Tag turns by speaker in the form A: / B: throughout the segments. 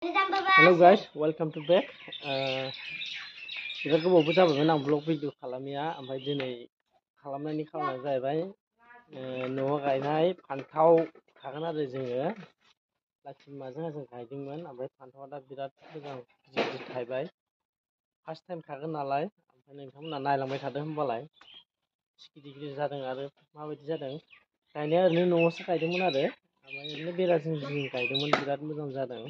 A: Hello guys, welcome to back. बिराद गोबावबो जाबायमोन आं ब्लग भिडिअ खालामिया ओमफ्राय दिनै खालामनायनि खारना जाहैबाय न'आव गायनाय फान्थाव खागोन आरो जोङो लाखि बिमाजों आंजों गायदोंमोन ओमफ्राय फान्थावा दा बिराद मोजां गिदिर थायबाय फार्स्ट टाइम खागोन नालाय ओमफ्राय नोंथांमोना नायलांबाय थादों होनबालाय गिदिर गिदिर जादों आरो माबायदि जादों गायनाया ओरैनो न'आवसो गायदोंमोन आरो ओमफ्राय ओरैनो बेरा जिं जिं गायदोंमोन बिराद मोजां जादों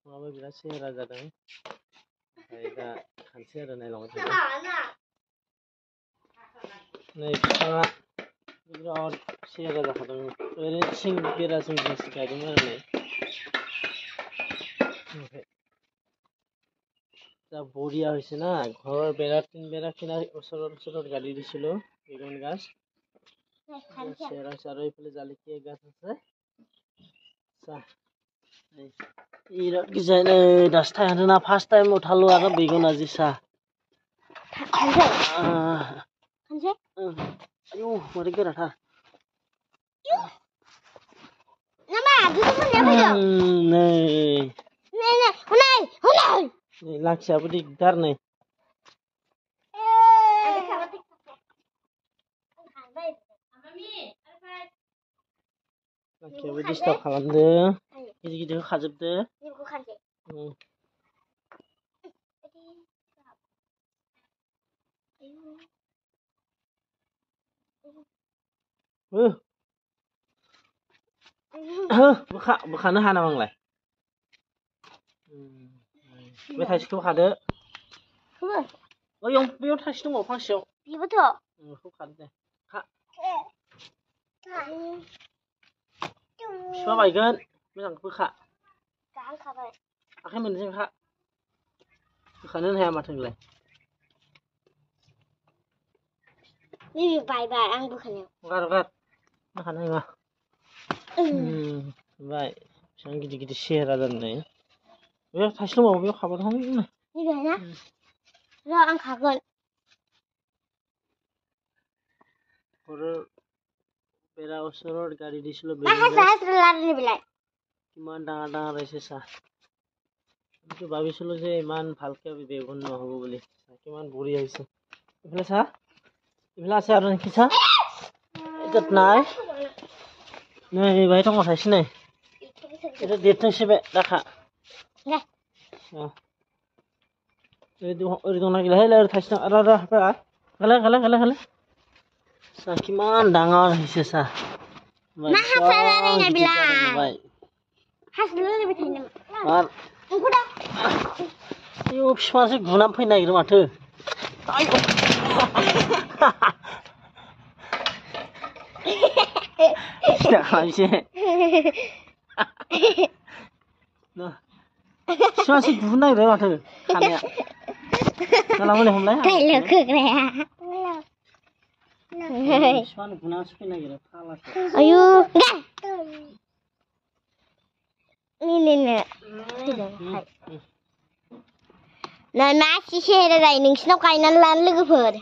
A: बिफाङाबो बिराद सेहेरा जादों ओमफ्राय दा खानसै आरो नायलांबाय थादों नै बिफाङा बिराद सेहेरा जाखादों ओरैनो थिं बेरा जिं जिंसो गायदोंमोन आरो नै ओमफ्राय যা বঢ়িয়া হৈছে না ঘৰৰ বেৰা তিন বেৰা কিনাৰ ওচৰত ওচৰত গাড়ি দিছিলোঁ বেগুন গাছ চেহেৰা হৈছে আৰু এইফালে জালিকীয়া গাছ আছে চা বিৰাট गिजाय नै दासो थायहांदोंना फार्स्ट टाइम उठालो आरो बेगुन আজি सा आयौ मारै गोराथार नै लाखियाबो दिगदार नै लाखियाबो डिस्टार्ब खालामदों गिदिर गिदिर खाजोबदो बोखानो हाना आंलाय बे थाइसेखौ खादो ओयाव बेयाव थाइसे दङ फांसेयाव बेबोथ' बेखौ खादो दे खा बिफा बायगोन मोजां बोखा गाहांखाबाय आखाइ मोननैजों खा बोखानो हाया माथो नोंलाय नैबे बायबाय आं बोखानायाव गार बोखानो हाया बाय बेसेबां गिदिर गिदिर सेहेरा जादों नै बेयाव थाइसे दंबावो बेयाव खाबाय दं नैबे ना र' आं खागोन बेरा ওচৰত গাড়ী দিছিলোঁ কিমান ডাঙৰ ডাঙৰ হৈছে চা আমি ভাবিছিলোঁ যে ইমান ভালকৈ বেগুন নহ'ব বুলি কিমান বঢ়িয়া হৈছে এইফালে চা এইফালে আছে আৰু নেকি চা এটাত নাই नै बाहाय दङ थाइसे नै এটা देरथोंसै बे दाखा ओरै दंना गैला ओरै थाइसे दं गाले किमान डाঙर হৈছে सा आयौ बिफाङासो गुनानै फैनो नागिरो माथो बिफाङासो गुनो नागिरो माथो खानाया गालांबाय हमलाय बिफाङानो गुनानैसो फैनो नागिरो फाग्लासो आयौ नै मासि सेहेरा जायो नोंसिनाव गायनानै लानो लोगोफोर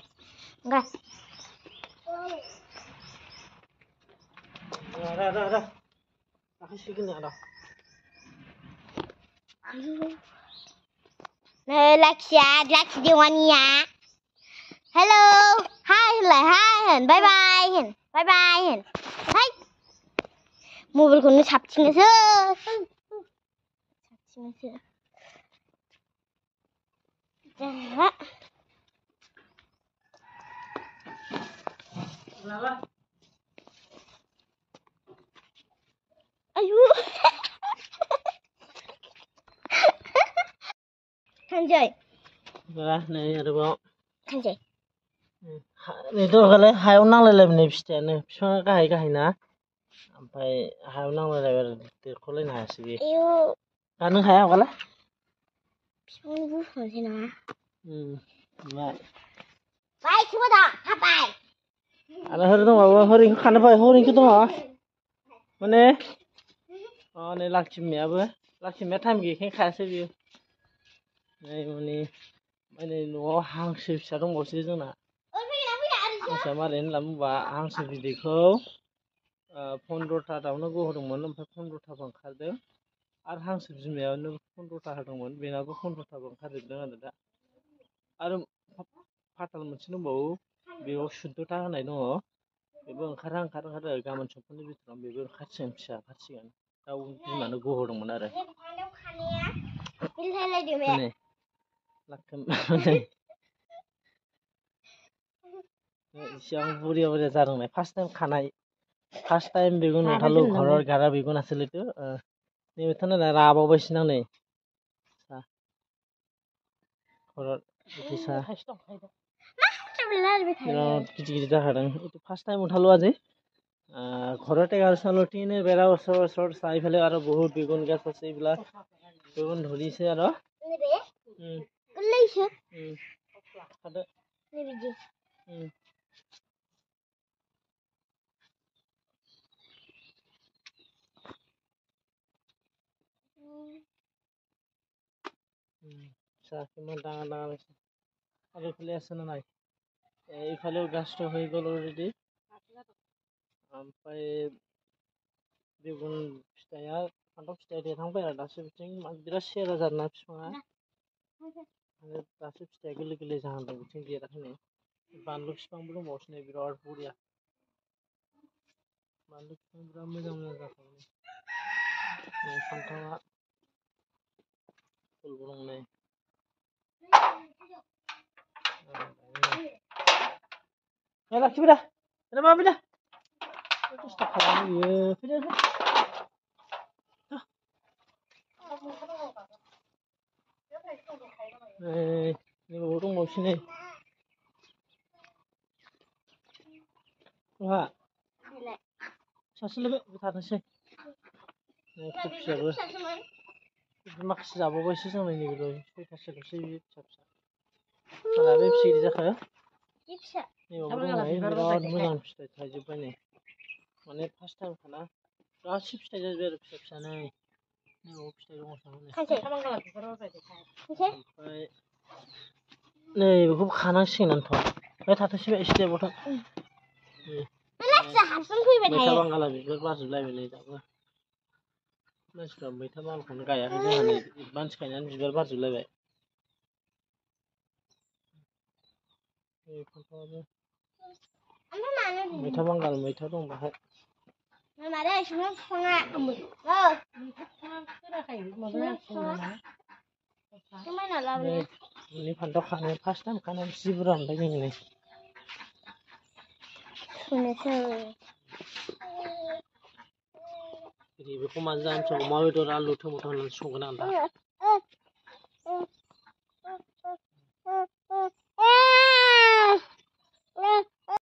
A: नै लाखिया लाखि देवानिया हेलौ हाय होनलाय हाय होन बाय बाय होन हाय मबाइलखौनो साबथिंनोसै आयु थांसै नै आरोबाव थांसै नै दरगालाय हायाव नांलायलायनाय फिथाइयानो बिफाङा गाहाय ना ओमफ्राय हायाव नांलायलायबाय आरो देरख'लायनो हायासै बेयो गानो हाया हगालाय बिफांनि बुरखानोसै नामा बाय खोमा हाबाय आरो हरै दंबावो हरैखौ खानो फै हरैखौ दङ माने नै लाखि बिमाया टाइम गैयैखायनो खायासै बियो नै माने न'आव हांसो फिसा दंबावसो जोंना हांसोआ मारै होनना बुंबा हांसो बिदैखौ 15टा दाउनो गहोदोंमोन ओमफ्राय 15टाबो ओंखारदों आरो हांसो बिमायानो 15ता होदोंमोन बेनाबो 15ताबो ओंखारजोबदों आरो दा आरो फाथाल मोनसे दंबावो बेयाव 14ता होनाय दङ बेबो ओंखारो गाबोन समफोरनि बिथोराव बेबो ओंखारसिगोन फिसा ओंखारसिगोन दाउ बिमानो गहोदोंमोन आरो नै इसिबां बुरिया जादोंनाय फार्स्ट टाइम खानाय फार्स्ट टाइम बेखौ नुथारलौ घৰৰ गारा बेखौ नासलितो नैबेथ' नालाय राबावबायसो नां नै घৰৰ फैसा बिराद गिदिर जाखादों फार्स्ट टाइम उঠালো আজি ঘৰতে গাল চালো টিনে বেৰা ওচৰত চাৰিওফালে আৰু বহুত বেগুন গছ আছে এইবিলাক বেগুন ধৰিছে আৰু কিমান ডাঙৰ ডাঙৰ হৈছে আৰু এইফালে আছে নে নাই এইফালেও গাছটো হৈ গ'ল অলৰেডি ओमफ्राय बेगुन फिथाइया फान्थाव फिथाइ देरहांबाय आरो दासो बिथिं बिराद सेहेरा जादोंना बिफाङा दासो फिथाइया गोरलै गोरलै जाहांदों बिथिं देराखैनो बानलु बिफांबो दंबावोसो नै बिराद बरिया बानलु बिफां बिराद मोजां मोजां जाथारदों नै फान्थावा फुलबो दं नै लाखिबाय दा माबाय दा डिस्टार्ब खालामो बियो फैदो नैबाव दंबावसै नै जोंहा सासेल' बे थाथोंसै कबियाबो माखासे जाबावबायसो जों नैबे सयथासोल'सै बे फिसा फिसा माला बे बेसे गिदिर जाखो नैबावबो दंलाय बिराद मोजां फिथाइ थाइजोब्बाय नै माने फार्स्ट टाइम खाना गासै फिथाइ जाजोब्बाय आरो फिसा फिसा नै नैबाव फिथाइ दङ ओमफ्राय नै बेखौ खानांसिगोनथ' बे थाथोंसै बे एसे देरबावथों मैथा बांगाला बिबार बारजोबलायबाय नै दाबो मानसिफ्रा मैथा बांगालखौनो गायाखै जोंहा नै मानसि गायनानै बिबार बारजोबलायबाय फान्थावाबो मैथा बांगाल मैथा दं बाहाय फान्थाव खानाय फार्स्ट टाइम खानाय जि बुरजा मोनबाय जोङो नै बेखौ माजों जानो अमा बेदर आलु टमेट' होनानै संगोन आं दा